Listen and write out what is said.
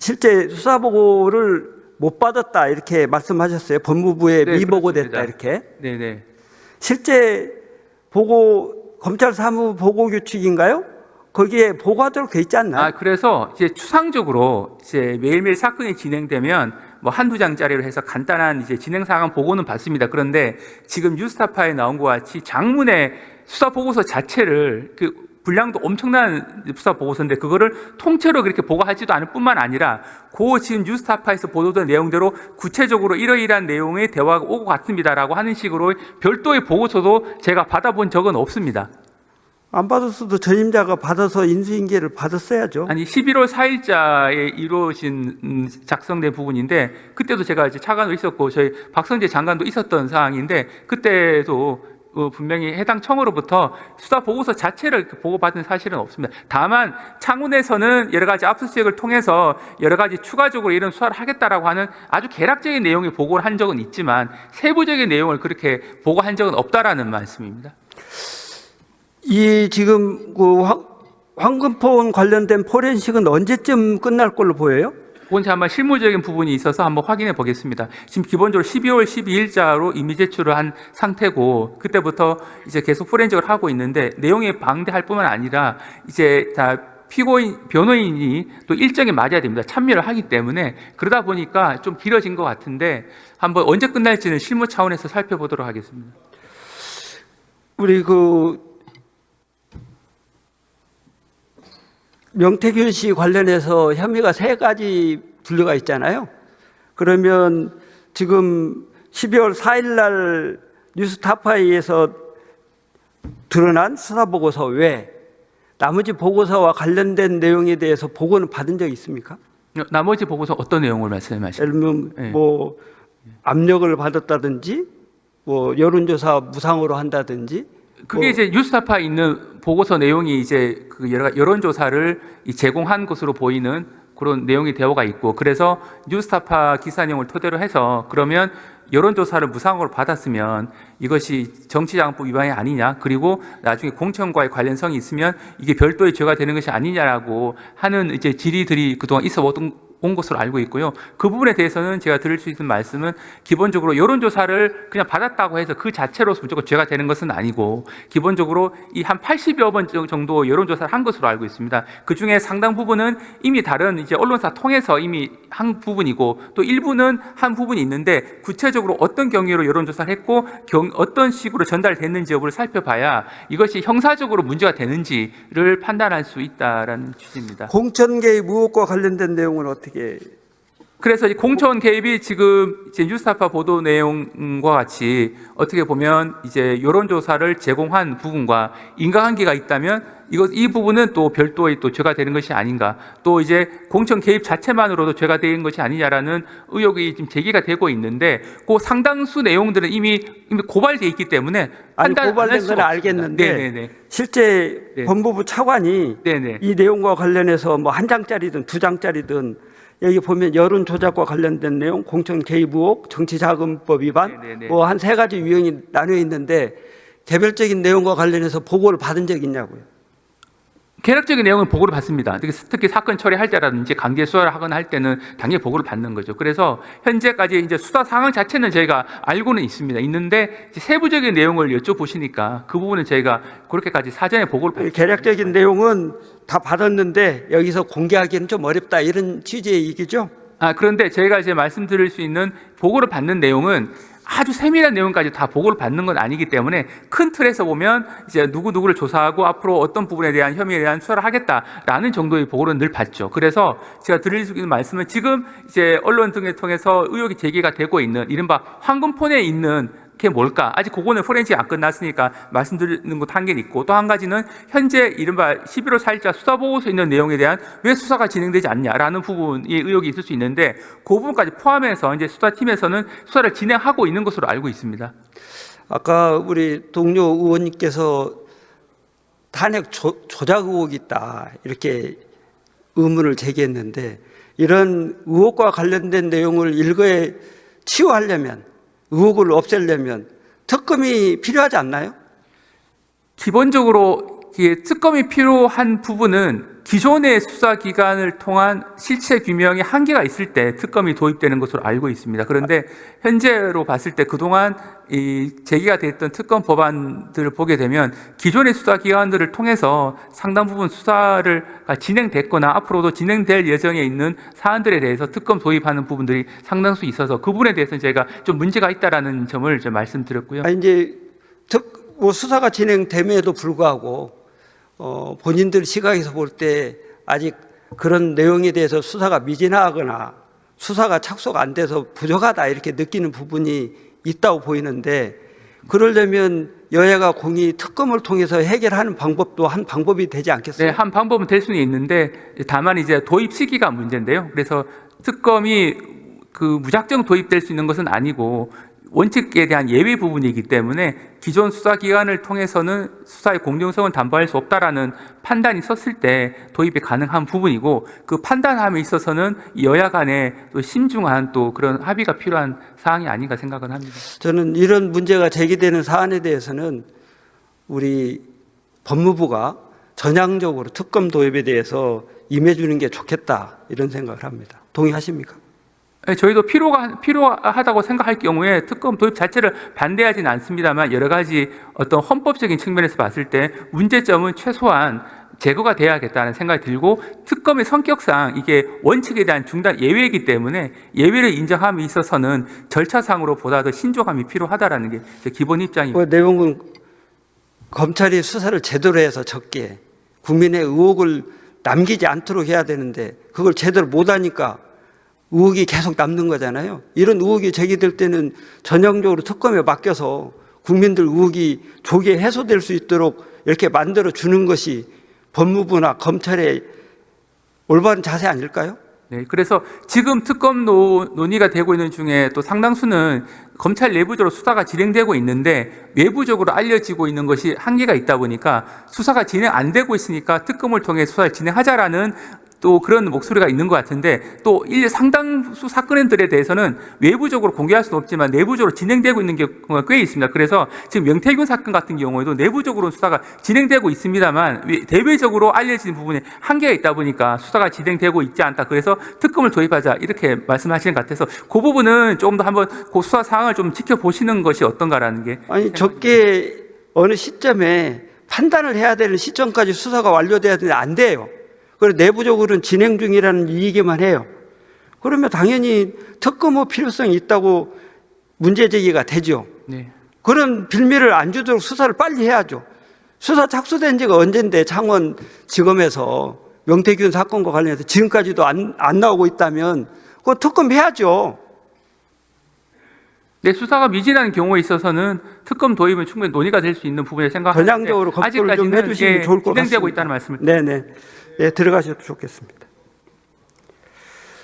실제 수사 보고를 못 받았다 이렇게 말씀하셨어요. 법무부에 네, 미보고됐다 그렇습니다. 이렇게. 네네. 실제 보고 검찰 사무 보고 규칙인가요? 거기에 보고하도록 돼 있지 않나요? 그래서 이제 추상적으로 이제 매일매일 사건이 진행되면 뭐 한두 장짜리로 해서 간단한 이제 진행 상황 보고는 받습니다. 그런데 지금 뉴스타파에 나온 것 같이 장문의 수사 보고서 자체를 분량도 엄청난 수사 보고서인데 그거를 통째로 그렇게 보고하지도 않을 뿐만 아니라 지금 뉴스타파에서 보도된 내용대로 구체적으로 이러이러한 내용의 대화가 오고 갔습니다라고 하는 식으로 별도의 보고서도 제가 받아본 적은 없습니다. 안 받았어도 전임자가 받아서 인수인계를 받았어야죠. 아니 11월 4일자에 이루어진 작성된 부분인데 그때도 제가 이제 차관으로 있었고 저희 박성재 장관도 있었던 사항인데 그때도 분명히 해당 청으로부터 수사 보고서 자체를 보고받은 사실은 없습니다. 다만 창원에서는 여러 가지 압수수색을 통해서 여러 가지 추가적으로 이런 수사를 하겠다라고 하는 아주 개략적인 내용의 보고를 한 적은 있지만 세부적인 내용을 그렇게 보고한 적은 없다라는 말씀입니다. 이 지금 황금폰 관련된 포렌식은 언제쯤 끝날 걸로 보여요? 그건 아마 실무적인 부분이 있어서 한번 확인해 보겠습니다. 지금 기본적으로 12월 12일자로 이미 제출을 한 상태고 그때부터 이제 계속 포렌식을 하고 있는데 내용에 방대할 뿐만 아니라 이제 다 피고인, 변호인이 또 일정에 맞아야 됩니다. 참여를 하기 때문에 그러다 보니까 좀 길어진 것 같은데 한번 언제 끝날지는 실무 차원에서 살펴보도록 하겠습니다. 우리 명태균 씨 관련해서 혐의가 3가지 분류가 있잖아요. 그러면 지금 12월 4일 날 뉴스타파에서 드러난 수사보고서 외에 나머지 보고서와 관련된 내용에 대해서 보고는 받은 적이 있습니까? 나머지 보고서 어떤 내용을 말씀하시나요? 예를 들면 뭐 압력을 받았다든지 뭐 여론조사 무상으로 한다든지 그게 이제 뉴스타파에 있는 보고서 내용이 이제 여론조사를 제공한 것으로 보이는 그런 내용이 되어가 있고 그래서 뉴스타파 기사 내용을 토대로 해서 그러면 여론조사를 무상으로 받았으면 이것이 정치자금법 위반이 아니냐 그리고 나중에 공천과의 관련성이 있으면 이게 별도의 죄가 되는 것이 아니냐라고 하는 이제 질의들이 그동안 온 것으로 알고 있고요. 그 부분에 대해서는 제가 드릴 수 있는 말씀은 기본적으로 여론조사를 그냥 받았다고 해서 그 자체로서 무조건 죄가 되는 것은 아니고 기본적으로 이 한 80여 번 정도 여론조사를 한 것으로 알고 있습니다. 그 중에 상당 부분은 이미 다른 이제 언론사 통해서 이미 한 부분이고 또 일부는 한 부분이 있는데 구체적으로 어떤 경위로 여론조사를 했고 어떤 식으로 전달됐는지 여부를 살펴봐야 이것이 형사적으로 문제가 되는지를 판단할 수 있다라는 취지입니다. 공천 개입 의혹과 관련된 내용은 어떻게? 그래서 이 공천 개입이 지금 이제 뉴스타파 보도 내용과 같이 어떻게 보면 이제 여론조사를 제공한 부분과 인과관계가 있다면 이 부분은 또 별도의 또 죄가 되는 것이 아닌가. 또 이제 공천 개입 자체만으로도 죄가 되는 것이 아니냐라는 의혹이 지금 제기가 되고 있는데 그 상당수 내용들은 이미 고발돼 있기 때문에 고발된 건 알겠는데 네네네. 실제 네. 법무부 차관이 네네. 이 내용과 관련해서 뭐 1장짜리든 2장짜리든 여기 보면 여론 조작과 관련된 내용, 공천 개입 의혹, 정치자금법 위반 뭐 한 3가지 유형이 나뉘어 있는데 개별적인 내용과 관련해서 보고를 받은 적이 있냐고요. 개략적인 내용은 보고를 받습니다. 특히 사건 처리할 때라든지 강제 수사를 하거나 할 때는 당연히 보고를 받는 거죠. 그래서 현재까지 이제 수사 상황 자체는 저희가 알고는 있는데 세부적인 내용을 여쭤보시니까 그 부분은 저희가 그렇게까지 사전에 보고를 받습니다. 개략적인 내용은 다 받았는데 여기서 공개하기는 좀 어렵다 이런 취지의 얘기죠. 그런데 저희가 이제 말씀드릴 수 있는 보고를 받는 내용은 아주 세밀한 내용까지 다 보고를 받는 건 아니기 때문에 큰 틀에서 보면 이제 누구를 조사하고 앞으로 어떤 부분에 대한 혐의에 대한 수사를 하겠다라는 정도의 보고는 늘 받죠. 그래서 제가 드릴 수 있는 말씀은 지금 이제 언론 등을 통해서 의혹이 제기가 되고 있는 이른바 황금폰에 있는 게 뭘까? 아직 그거는 포렌식이 안 끝났으니까 말씀드리는 것 한계는 있고 또 한 가지는 현재 이른바 11월 4일자 수사보고서에 있는 내용에 대한 왜 수사가 진행되지 않냐라는 부분이 의혹이 있을 수 있는데 그 부분까지 포함해서 이제 수사팀에서는 수사를 진행하고 있는 것으로 알고 있습니다. 아까 우리 동료 의원님께서 탄핵 조작 의혹이 있다 이렇게 의문을 제기했는데 이런 의혹과 관련된 내용을 일거에 치유하려면 의혹을 없애려면 특검이 필요하지 않나요? 기본적으로 이게 특검이 필요한 부분은 기존의 수사기관을 통한 실체 규명에 한계가 있을 때 특검이 도입되는 것으로 알고 있습니다. 그런데 현재로 봤을 때 그동안 이 제기가 됐던 특검 법안들을 보게 되면 기존의 수사기관들을 통해서 상당 부분 수사를 진행됐거나 앞으로도 진행될 예정에 있는 사안들에 대해서 특검 도입하는 부분들이 상당수 있어서 그 부분에 대해서는 저희가 좀 문제가 있다라는 점을 좀 말씀드렸고요. 이제 수사가 진행됨에도 불구하고 본인들 시각에서 볼 때 아직 그런 내용에 대해서 수사가 미진하거나 수사가 착수가 안 돼서 부족하다 이렇게 느끼는 부분이 있다고 보이는데, 그러려면 여야가 공히 특검을 통해서 해결하는 방법도 한 방법이 되지 않겠어요? 네, 한 방법은 될 수는 있는데 다만 이제 도입 시기가 문제인데요. 그래서 특검이 그 무작정 도입될 수 있는 것은 아니고 원칙에 대한 예외 부분이기 때문에 기존 수사기관을 통해서는 수사의 공정성은 담보할 수 없다라는 판단이 섰을 때 도입이 가능한 부분이고, 그 판단함에 있어서는 여야 간에 또 신중한 또 그런 합의가 필요한 사항이 아닌가 생각은 합니다. 저는 이런 문제가 제기되는 사안에 대해서는 우리 법무부가 전향적으로 특검 도입에 대해서 임해주는 게 좋겠다 이런 생각을 합니다. 동의하십니까? 네, 저희도 필요하다고 생각할 경우에 특검 도입 자체를 반대하지는 않습니다만 여러 가지 어떤 헌법적인 측면에서 봤을 때 문제점은 최소한 제거가 돼야겠다는 생각이 들고, 특검의 성격상 이게 원칙에 대한 중단 예외이기 때문에 예외를 인정함에 있어서는 절차상으로 보다 더 신중함이 필요하다라는 게 제 기본 입장입니다. 그 내용은 검찰이 수사를 제대로 해서 적게 국민의 의혹을 남기지 않도록 해야 되는데 그걸 제대로 못하니까 의혹이 계속 남는 거잖아요. 이런 의혹이 제기될 때는 전형적으로 특검에 맡겨서 국민들 의혹이 조기에 해소될 수 있도록 이렇게 만들어 주는 것이 법무부나 검찰의 올바른 자세 아닐까요? 네, 그래서 지금 특검 논의가 되고 있는 중에 또 상당수는 검찰 내부적으로 수사가 진행되고 있는데 외부적으로 알려지고 있는 것이 한계가 있다 보니까 수사가 진행 안 되고 있으니까 특검을 통해 수사를 진행하자라는 또 그런 목소리가 있는 것 같은데, 또 상당수 사건들에 대해서는 외부적으로 공개할 수는 없지만 내부적으로 진행되고 있는 경우가 꽤 있습니다. 그래서 지금 명태균 사건 같은 경우에도 내부적으로 수사가 진행되고 있습니다만 대외적으로 알려진 부분에 한계가 있다 보니까 수사가 진행되고 있지 않다. 그래서 특검을 도입하자 이렇게 말씀하시는 것 같아서 그 부분은 조금 더 한번 그 수사 상황을 좀 지켜보시는 것이 어떤가라는 게. 아니 적게 어느 시점에 판단을 해야 되는 시점까지 수사가 완료돼야 되는데 안 돼요. 그리고 내부적으로는 진행 중이라는 얘기만 해요. 그러면 당연히 특검의 필요성이 있다고 문제 제기가 되죠. 네. 그런 빌미를 안 주도록 수사를 빨리 해야죠. 수사 착수된 지가 언젠데 창원지검에서 명태균 사건과 관련해서 지금까지도 안 나오고 있다면 그거 특검 해야죠. 네, 수사가 미진한 경우에 있어서는 특검 도입은 충분히 논의가 될 수 있는 부분에 생각하는데 전향적으로 검토를 좀 해주시면 좋을 것 같습니다. 진행되고 있다는 말씀을. 네네. 네, 들어가셔도 좋겠습니다.